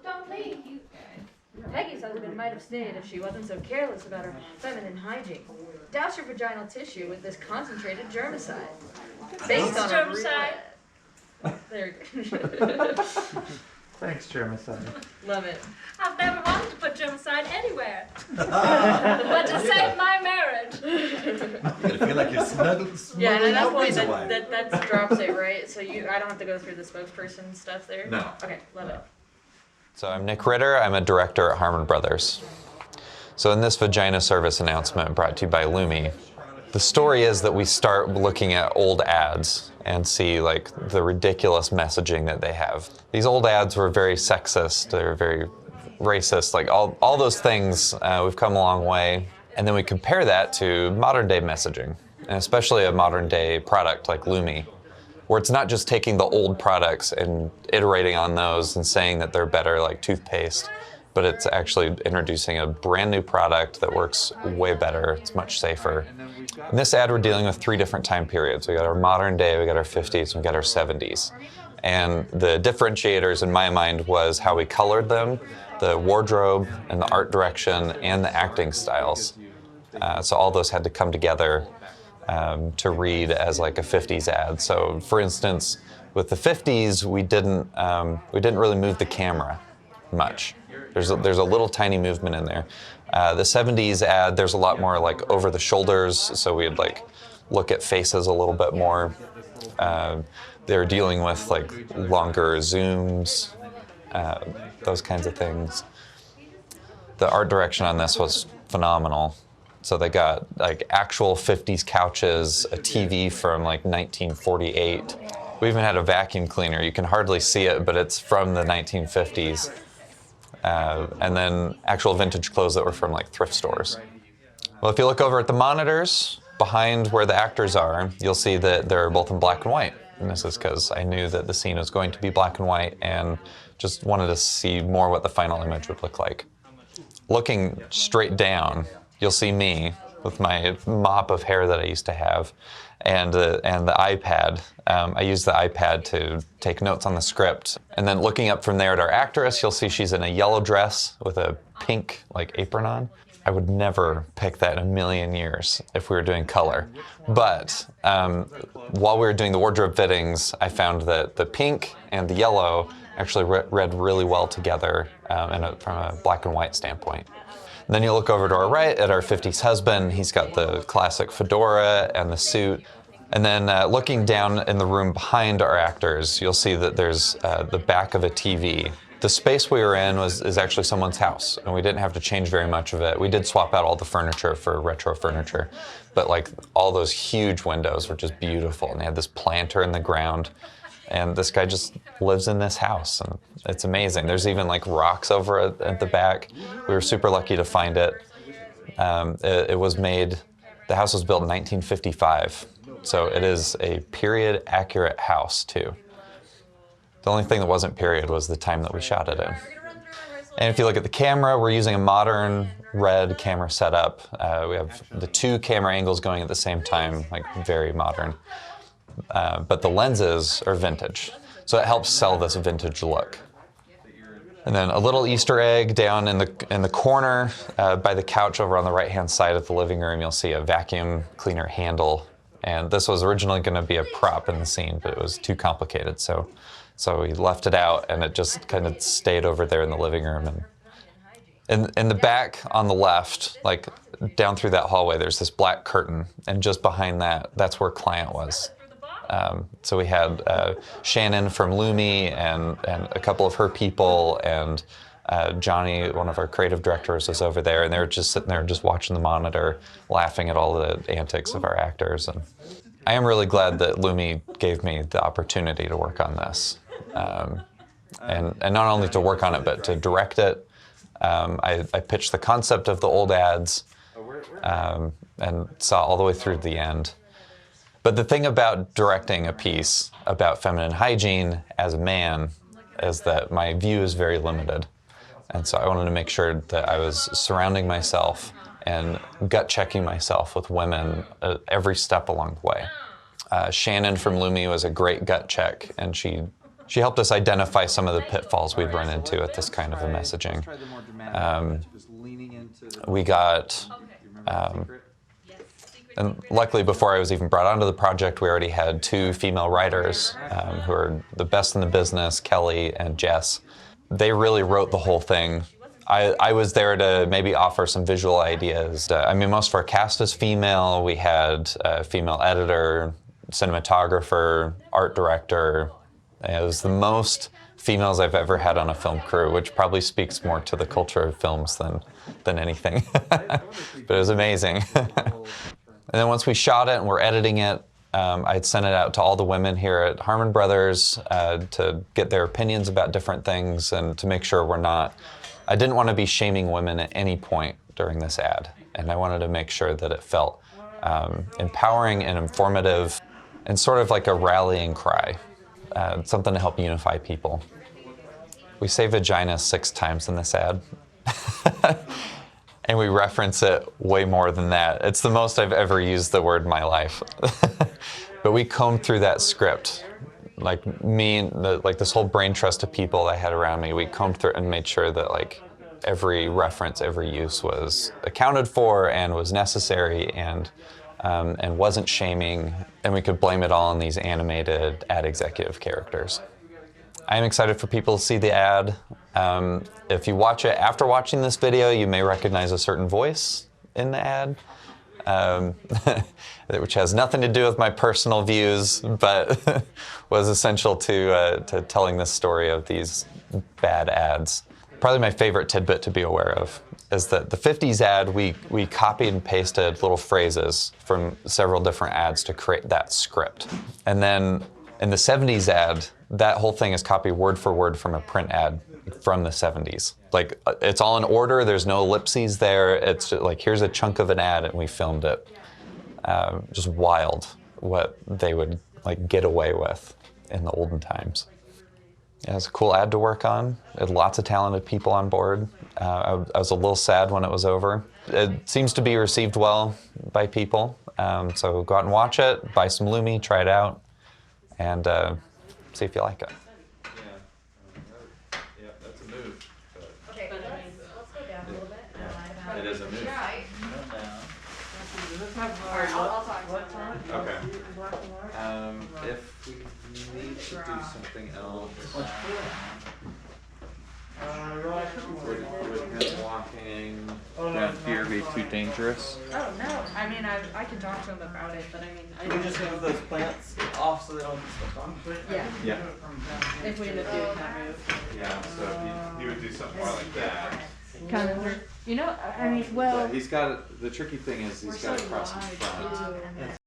Don't leave, you guys. Peggy's husband might have stayed if she wasn't so careless about her feminine hygiene. Douse your vaginal tissue with this concentrated germicide. Based on germicide. There you go. Thanks, germicide. Love it. I've never wanted to put germicide anywhere. But to save my marriage. I feel like you're smuggling Yeah, and at that out point, things away. that drops it, right? So I don't have to go through the spokesperson stuff there? No. Okay, love it. So I'm Nick Ritter. I'm a director at Harmon Brothers. So in this vagina service announcement brought to you by Lume, the story is that we start looking at old ads and see like the ridiculous messaging that they have. These old ads were very sexist, they're very racist, like all those things. We've come a long way. And then we compare that to modern day messaging, and especially a modern day product like Lume, where it's not just taking the old products and iterating on those and saying that they're better like toothpaste, but it's actually introducing a brand new product that works way better, it's much safer. In this ad, we're dealing with 3 different time periods. We got our modern day, we got our 50s, and we got our 70s. And the differentiators in my mind was how we colored them, the wardrobe and the art direction and the acting styles. So all those had to come together to read as like a 50s ad. So for instance, with the 50s, we didn't really move the camera much. There's a little tiny movement in there. The 70s ad, there's a lot more like over the shoulders, so we'd like look at faces a little bit more. They're dealing with like longer zooms, those kinds of things. The art direction on this was phenomenal. So they got like actual 50s couches, a TV from like 1948. We even had a vacuum cleaner. You can hardly see it, but it's from the 1950s. And then actual vintage clothes that were from like thrift stores. Well, if you look over at the monitors, behind where the actors are, you'll see that they're both in black and white. And this is because I knew that the scene was going to be black and white and just wanted to see more what the final image would look like. Looking straight down, you'll see me with my mop of hair that I used to have and the iPad. I used the iPad to take notes on the script. And then looking up from there at our actress, you'll see she's in a yellow dress with a pink like apron on. I would never pick that in a million years if we were doing color. But while we were doing the wardrobe fittings, I found that the pink and the yellow actually read really well together from a black and white standpoint. And then you look over to our right at our 50s husband. He's got the classic fedora and the suit. And then looking down in the room behind our actors, you'll see that there's the back of a TV. The space we were in is actually someone's house, and we didn't have to change very much of it. We did swap out all the furniture for retro furniture, but like all those huge windows were just beautiful, and they had this planter in the ground. And this guy just lives in this house, and it's amazing. There's even like rocks over at the back. We were super lucky to find it. It was made, the house was built in 1955, so it is a period accurate house too. The only thing that wasn't period was the time that we shot it in. And if you look at the camera, we're using a modern red camera setup. We have the 2 camera angles going at the same time, like very modern. But the lenses are vintage, so it helps sell this vintage look. And then a little Easter egg down in the corner by the couch over on the right-hand side of the living room, you'll see a vacuum cleaner handle. And this was originally going to be a prop in the scene, but it was too complicated, so we left it out, and it just kind of stayed over there in the living room. And in the back on the left, like down through that hallway, there's this black curtain, and just behind that, that's where client was. So we had Shannon from Lume and a couple of her people, and Johnny, one of our creative directors, was over there, and they were just sitting there just watching the monitor, laughing at all the antics of our actors. And I am really glad that Lume gave me the opportunity to work on this. And not only to work on it, but to direct it. I pitched the concept of the old ads and saw all the way through to the end. But the thing about directing a piece about feminine hygiene as a man is that my view is very limited. And so I wanted to make sure that I was surrounding myself and gut checking myself with women every step along the way. Shannon from Lume was a great gut check, and she She helped us identify some of the pitfalls we'd run into with this kind of a messaging. We got, and luckily before I was even brought onto the project, we already had 2 female writers who are the best in the business, Kelly and Jess. They really wrote the whole thing. I was there to maybe offer some visual ideas. I mean, most of our cast is female. We had a female editor, cinematographer, art director. It was the most females I've ever had on a film crew, which probably speaks more to the culture of films than anything. But it was amazing. And then once we shot it and we're editing it, I'd sent it out to all the women here at Harmon Brothers to get their opinions about different things and to make sure I didn't want to be shaming women at any point during this ad. And I wanted to make sure that it felt empowering and informative and sort of like a rallying cry, something to help unify people. We say vagina 6 times in this ad. And we reference it way more than that. It's the most I've ever used the word in my life. But we combed through that script. Like this whole brain trust of people I had around me, we combed through it and made sure that like every reference, every use was accounted for and was necessary and wasn't shaming, and we could blame it all on these animated ad executive characters. I'm excited for people to see the ad. If you watch it after watching this video, you may recognize a certain voice in the ad, which has nothing to do with my personal views, but was essential to telling this story of these bad ads. Probably my favorite tidbit to be aware of is that the 50s ad, we copied and pasted little phrases from several different ads to create that script. And then in the 70s ad, that whole thing is copied word for word from a print ad from the 70s. Like, it's all in order, there's no ellipses there, it's just like, here's a chunk of an ad and we filmed it. Just wild what they would like get away with in the olden times. Yeah, it was a cool ad to work on. It had lots of talented people on board. I was a little sad when it was over. It seems to be received well by people. So go out and watch it, buy some Lume, try it out, and see if you like it. Yeah, that's a move. Okay, let's go down a little bit. It is a move. Alright, I'll talk to him. Okay. If we need to do something else, would him walking around here be too dangerous? Oh, no. I mean, I can talk to him about it, but I mean, I We just move those plants off so they don't get stuck on. yeah, Yeah. if we end up doing that move. Yeah, so he would do something more like that. Kind of, you know, I mean, well, But he's got it, the tricky thing is he's got it across in front.